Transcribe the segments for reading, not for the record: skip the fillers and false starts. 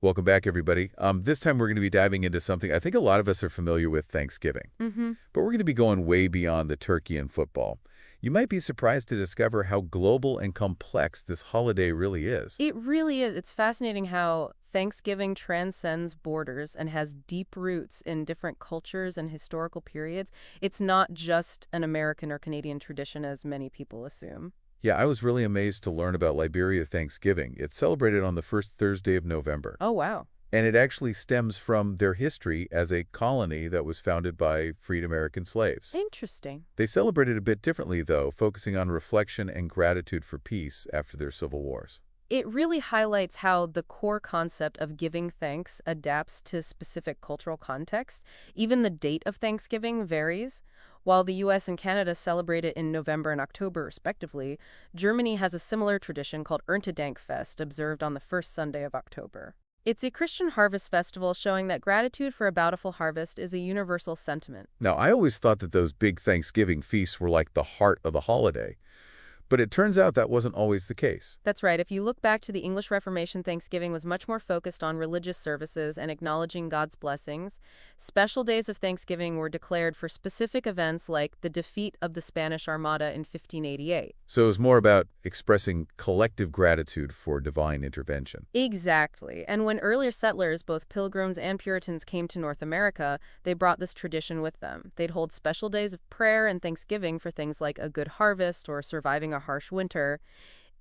Welcome back, everybody. This time we're going to be diving into something I think a lot of us are familiar with, Thanksgiving. Mm-hmm. But we're going to be going way beyond the turkey and football. You might be surprised to discover how global and complex this holiday really is. It really is. It's fascinating how Thanksgiving transcends borders and has deep roots in different cultures and historical periods. It's not just an American or Canadian tradition, as many people assume. Yeah, I was really amazed to learn about Liberia Thanksgiving. It's celebrated on the first Thursday of November. Oh, wow. And it actually stems from their history as a colony that was founded by freed American slaves. Interesting. They celebrate it a bit differently, though, focusing on reflection and gratitude for peace after their civil wars. It really highlights how the core concept of giving thanks adapts to specific cultural context. Even the date of Thanksgiving varies. While the US and Canada celebrate it in November and October, respectively, Germany has a similar tradition called Erntedankfest, observed on the first Sunday of October. It's a Christian harvest festival showing that gratitude for a bountiful harvest is a universal sentiment. Now, I always thought that those big Thanksgiving feasts were like the heart of the holiday, but it turns out that wasn't always the case. That's right. If you look back to the English Reformation, Thanksgiving was much more focused on religious services and acknowledging God's blessings. Special days of Thanksgiving were declared for specific events like the defeat of the Spanish Armada in 1588. So it was more about expressing collective gratitude for divine intervention. Exactly. And when earlier settlers, both Pilgrims and Puritans, came to North America, they brought this tradition with them. They'd hold special days of prayer and Thanksgiving for things like a good harvest or surviving a harsh winter.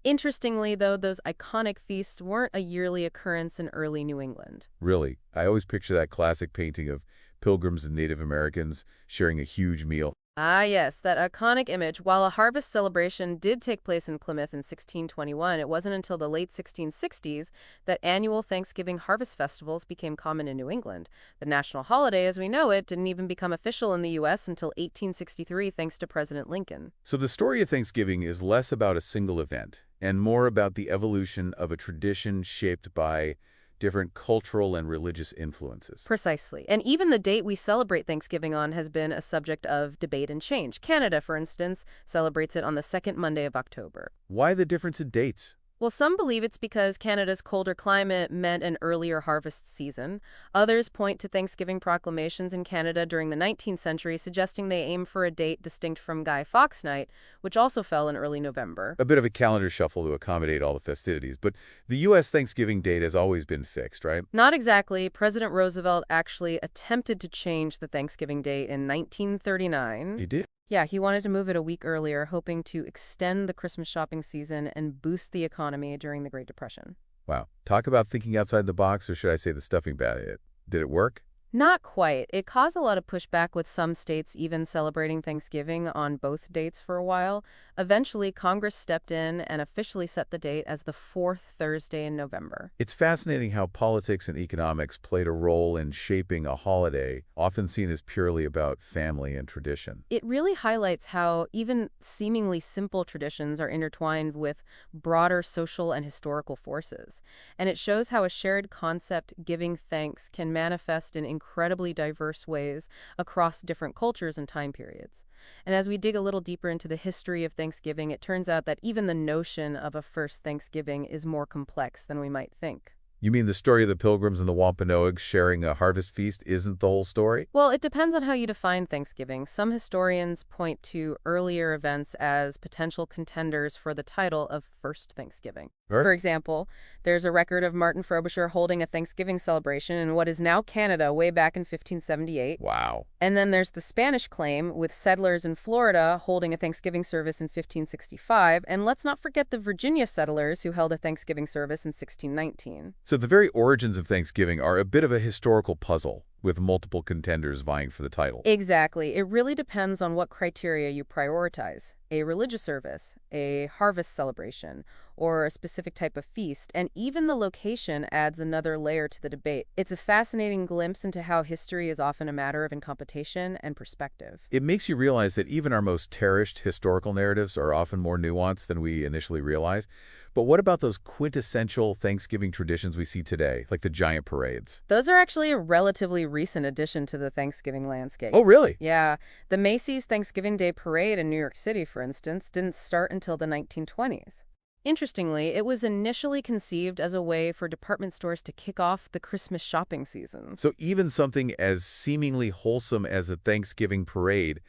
Interestingly, though, those iconic feasts weren't a yearly occurrence in early New England. Really, I always picture that classic painting of pilgrims and Native Americans sharing a huge meal. Ah, yes, that iconic image. While a harvest celebration did take place in Plymouth in 1621, it wasn't until the late 1660s that annual Thanksgiving harvest festivals became common in New England. The national holiday, as we know it, didn't even become official in the U.S. until 1863, thanks to President Lincoln. So the story of Thanksgiving is less about a single event and more about the evolution of a tradition shaped by different cultural and religious influences. Precisely. And even the date we celebrate Thanksgiving on has been a subject of debate and change. Canada, for instance, celebrates it on the second Monday of October. Why the difference in dates? Well, some believe it's because Canada's colder climate meant an earlier harvest season. Others point to Thanksgiving proclamations in Canada during the 19th century, suggesting they aim for a date distinct from Guy Fawkes Night, which also fell in early November. A bit of a calendar shuffle to accommodate all the festivities, but the U.S. Thanksgiving date has always been fixed, right? Not exactly. President Roosevelt actually attempted to change the Thanksgiving date in 1939. He did? Yeah, he wanted to move it a week earlier, hoping to extend the Christmas shopping season and boost the economy during the Great Depression. Wow. Talk about thinking outside the box, or should I say the stuffing bag? Did it work? Not quite. It caused a lot of pushback, with some states even celebrating Thanksgiving on both dates for a while. Eventually, Congress stepped in and officially set the date as the fourth Thursday in November. It's fascinating how politics and economics played a role in shaping a holiday, often seen as purely about family and tradition. It really highlights how even seemingly simple traditions are intertwined with broader social and historical forces. And it shows how a shared concept, giving thanks, can manifest in incredibly diverse ways across different cultures and time periods. And as we dig a little deeper into the history of Thanksgiving, it turns out that even the notion of a first Thanksgiving is more complex than we might think. You mean the story of the Pilgrims and the Wampanoags sharing a harvest feast isn't the whole story? Well, it depends on how you define Thanksgiving. Some historians point to earlier events as potential contenders for the title of First Thanksgiving. Right. For example, there's a record of Martin Frobisher holding a Thanksgiving celebration in what is now Canada way back in 1578. Wow. And then there's the Spanish claim, with settlers in Florida holding a Thanksgiving service in 1565. And let's not forget the Virginia settlers who held a Thanksgiving service in 1619. So the very origins of Thanksgiving are a bit of a historical puzzle, with multiple contenders vying for the title. Exactly. It really depends on what criteria you prioritize. A religious service, a harvest celebration, or a specific type of feast, and even the location adds another layer to the debate. It's a fascinating glimpse into how history is often a matter of interpretation and perspective. It makes you realize that even our most cherished historical narratives are often more nuanced than we initially realize. But what about those quintessential Thanksgiving traditions we see today, like the giant parades? Those are actually a relatively recent addition to the Thanksgiving landscape. Oh, really? Yeah. The Macy's Thanksgiving Day Parade in New York City, for instance, didn't start until the 1920s. Interestingly, it was initially conceived as a way for department stores to kick off the Christmas shopping season. So even something as seemingly wholesome as a Thanksgiving parade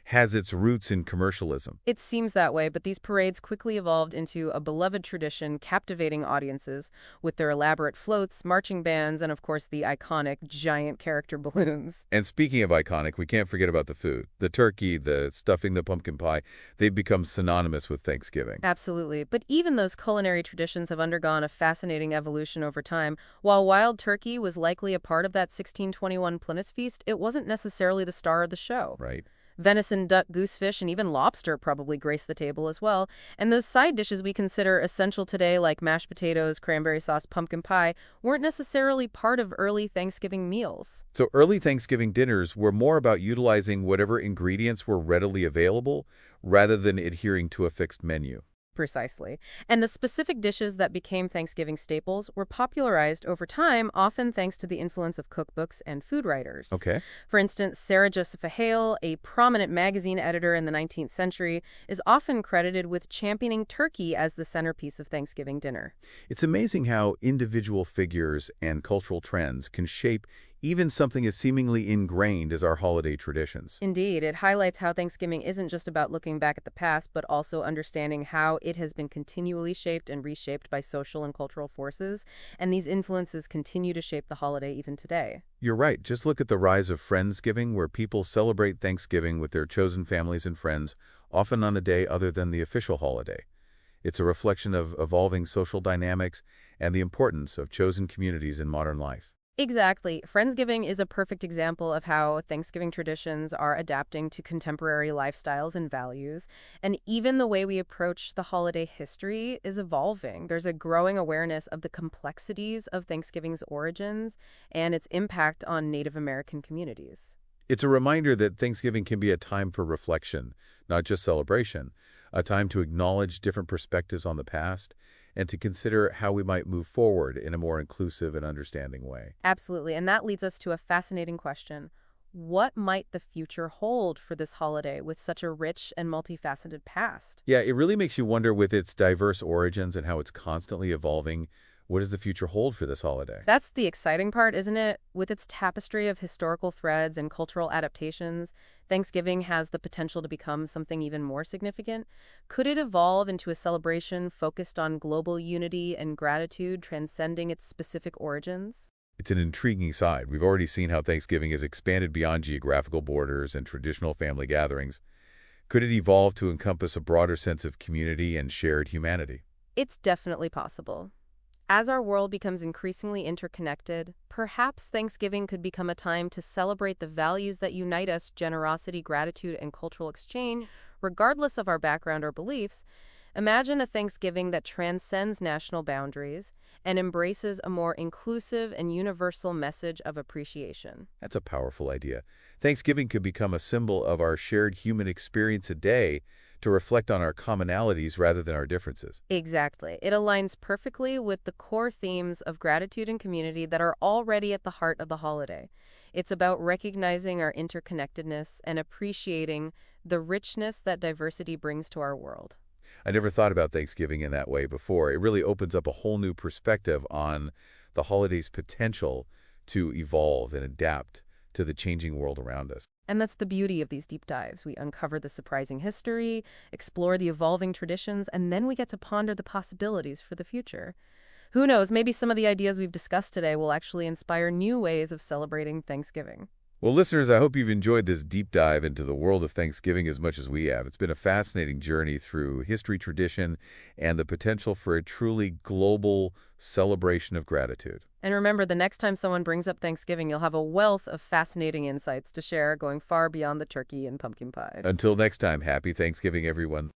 has its roots in commercialism. It seems that way, but these parades quickly evolved into a beloved tradition, captivating audiences with their elaborate floats, marching bands, and of course the iconic giant character balloons. And speaking of iconic, we can't forget about the food. The turkey, the stuffing, the pumpkin pie, they've become synonymous with Thanksgiving. Absolutely. But even those culinary traditions have undergone a fascinating evolution over time. While wild turkey was likely a part of that 1621 Plymouth feast, it wasn't necessarily the star of the show. Right. Venison, duck, goosefish, and even lobster probably grace the table as well. And those side dishes we consider essential today, like mashed potatoes, cranberry sauce, pumpkin pie, weren't necessarily part of early Thanksgiving meals. So early Thanksgiving dinners were more about utilizing whatever ingredients were readily available rather than adhering to a fixed menu. Precisely. And the specific dishes that became Thanksgiving staples were popularized over time, often thanks to the influence of cookbooks and food writers. Okay. For instance, Sarah Josepha Hale, a prominent magazine editor in the 19th century, is often credited with championing turkey as the centerpiece of Thanksgiving dinner. It's amazing how individual figures and cultural trends can shape even something as seemingly ingrained as our holiday traditions. Indeed, it highlights how Thanksgiving isn't just about looking back at the past, but also understanding how it has been continually shaped and reshaped by social and cultural forces, and these influences continue to shape the holiday even today. You're right. Just look at the rise of Friendsgiving, where people celebrate Thanksgiving with their chosen families and friends, often on a day other than the official holiday. It's a reflection of evolving social dynamics and the importance of chosen communities in modern life. Exactly. Friendsgiving is a perfect example of how Thanksgiving traditions are adapting to contemporary lifestyles and values. And even the way we approach the holiday history is evolving. There's a growing awareness of the complexities of Thanksgiving's origins and its impact on Native American communities. It's a reminder that Thanksgiving can be a time for reflection, not just celebration, a time to acknowledge different perspectives on the past and to consider how we might move forward in a more inclusive and understanding way. Absolutely. And that leads us to a fascinating question. What might the future hold for this holiday with such a rich and multifaceted past? Yeah, it really makes you wonder with its diverse origins and how it's constantly evolving, what does the future hold for this holiday? That's the exciting part, isn't it? With its tapestry of historical threads and cultural adaptations, Thanksgiving has the potential to become something even more significant. Could it evolve into a celebration focused on global unity and gratitude, transcending its specific origins? It's an intriguing side. We've already seen how Thanksgiving has expanded beyond geographical borders and traditional family gatherings. Could it evolve to encompass a broader sense of community and shared humanity? It's definitely possible. As our world becomes increasingly interconnected, perhaps Thanksgiving could become a time to celebrate the values that unite us: generosity, gratitude, and cultural exchange, regardless of our background or beliefs. Imagine a Thanksgiving that transcends national boundaries and embraces a more inclusive and universal message of appreciation. That's a powerful idea. Thanksgiving could become a symbol of our shared human experience a day to reflect on our commonalities rather than our differences. Exactly. It aligns perfectly with the core themes of gratitude and community that are already at the heart of the holiday. It's about recognizing our interconnectedness and appreciating the richness that diversity brings to our world. I never thought about Thanksgiving in that way before. It really opens up a whole new perspective on the holiday's potential to evolve and adapt to the changing world around us. And that's the beauty of these deep dives. We uncover the surprising history, explore the evolving traditions, and then we get to ponder the possibilities for the future. Who knows, maybe some of the ideas we've discussed today will actually inspire new ways of celebrating Thanksgiving. Well, listeners, I hope you've enjoyed this deep dive into the world of Thanksgiving as much as we have. It's been a fascinating journey through history, tradition, and the potential for a truly global celebration of gratitude. And remember, the next time someone brings up Thanksgiving, you'll have a wealth of fascinating insights to share, going far beyond the turkey and pumpkin pie. Until next time, happy Thanksgiving, everyone.